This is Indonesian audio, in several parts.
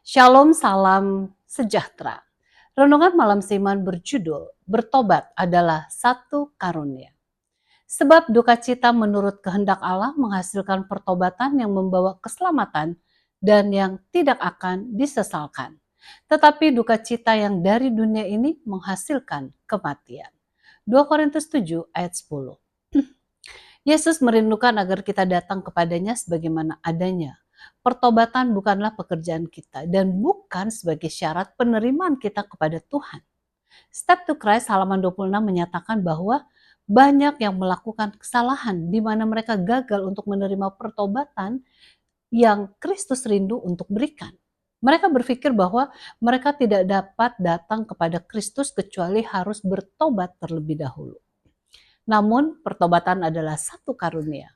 Shalom, salam sejahtera. Renungan malam Siman berjudul, Bertobat adalah satu karunia. Sebab duka cita menurut kehendak Allah menghasilkan pertobatan yang membawa keselamatan dan yang tidak akan disesalkan. Tetapi duka cita yang dari dunia ini menghasilkan kematian. 2 Korintus 7 ayat 10. Yesus merindukan agar kita datang kepadanya sebagaimana adanya. Pertobatan bukanlah pekerjaan kita dan bukan sebagai syarat penerimaan kita kepada Tuhan. Step to Christ halaman 26 menyatakan bahwa banyak yang melakukan kesalahan di mana mereka gagal untuk menerima pertobatan yang Kristus rindu untuk berikan. Mereka berpikir bahwa mereka tidak dapat datang kepada Kristus kecuali harus bertobat terlebih dahulu. Namun pertobatan adalah satu karunia.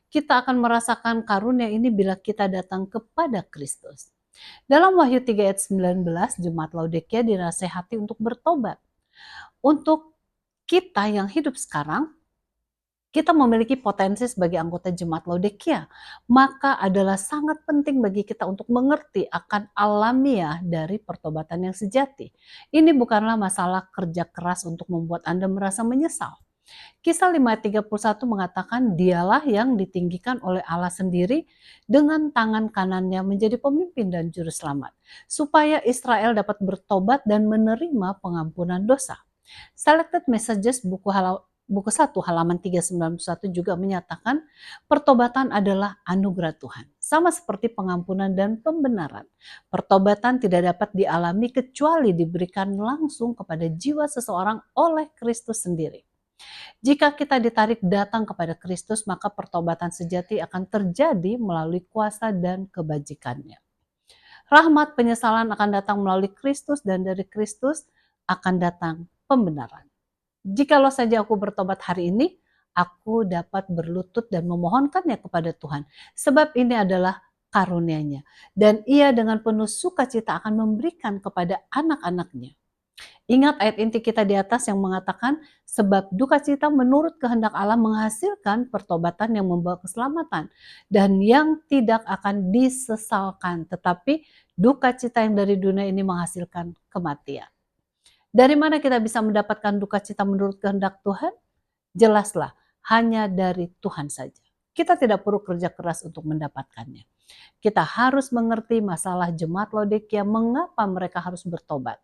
Kita akan merasakan karunia ini bila kita datang kepada Kristus. Dalam Wahyu 3 ayat 19, Jemaat Laodikia dinasehati untuk bertobat. Untuk kita yang hidup sekarang, kita memiliki potensi sebagai anggota Jemaat Laodikia, maka adalah sangat penting bagi kita untuk mengerti akan alamiah dari pertobatan yang sejati. Ini bukanlah masalah kerja keras untuk membuat Anda merasa menyesal. Kisah 5 ayat 31 mengatakan dialah yang ditinggikan oleh Allah sendiri dengan tangan kanannya menjadi pemimpin dan juru selamat, supaya Israel dapat bertobat dan menerima pengampunan dosa. Selected Messages buku 1 halaman 391 juga menyatakan pertobatan adalah anugerah Tuhan. Sama seperti pengampunan dan pembenaran. Pertobatan tidak dapat dialami kecuali diberikan langsung kepada jiwa seseorang oleh Kristus sendiri. Jika kita ditarik datang kepada Kristus, maka pertobatan sejati akan terjadi melalui kuasa dan kebajikannya. Rahmat penyesalan akan datang melalui Kristus dan dari Kristus akan datang pembenaran. Jikalau saja aku bertobat hari ini, aku dapat berlutut dan memohonkannya kepada Tuhan. Sebab ini adalah karunia-Nya. Dan Ia dengan penuh sukacita akan memberikan kepada anak-anak-Nya. Ingat ayat inti kita di atas yang mengatakan sebab duka cita menurut kehendak Allah menghasilkan pertobatan yang membawa keselamatan dan yang tidak akan disesalkan, tetapi duka cita yang dari dunia ini menghasilkan kematian. Dari mana kita bisa mendapatkan duka cita menurut kehendak Tuhan? Jelaslah, hanya dari Tuhan saja. Kita tidak perlu kerja keras untuk mendapatkannya. Kita harus mengerti masalah jemaat Laodikia, mengapa mereka harus bertobat.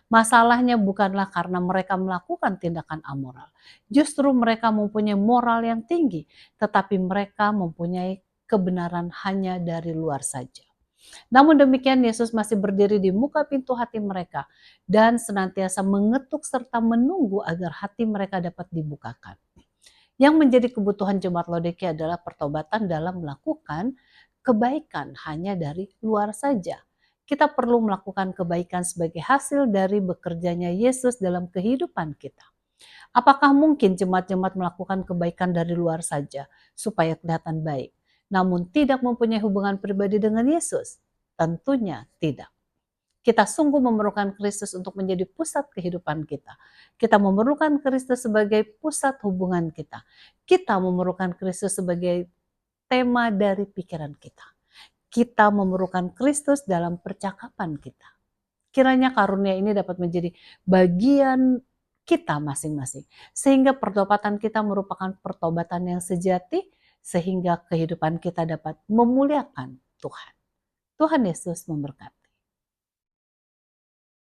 Masalahnya bukanlah karena mereka melakukan tindakan amoral. Justru mereka mempunyai moral yang tinggi, tetapi mereka mempunyai kebenaran hanya dari luar saja. Namun demikian Yesus masih berdiri di muka pintu hati mereka dan senantiasa mengetuk serta menunggu agar hati mereka dapat dibukakan. Yang menjadi kebutuhan jemaat Laodikia adalah pertobatan dalam melakukan kebaikan hanya dari luar saja. Kita perlu melakukan kebaikan sebagai hasil dari bekerjanya Yesus dalam kehidupan kita. Apakah mungkin jemaat-jemaat melakukan kebaikan dari luar saja supaya kelihatan baik, namun tidak mempunyai hubungan pribadi dengan Yesus? Tentunya tidak. Kita sungguh memerlukan Kristus untuk menjadi pusat kehidupan kita. Kita memerlukan Kristus sebagai pusat hubungan kita. Kita memerlukan Kristus sebagai tema dari pikiran kita. Kita memerlukan Kristus dalam percakapan kita. Kiranya karunia ini dapat menjadi bagian kita masing-masing. Sehingga pertobatan kita merupakan pertobatan yang sejati, sehingga kehidupan kita dapat memuliakan Tuhan. Tuhan Yesus memberkati.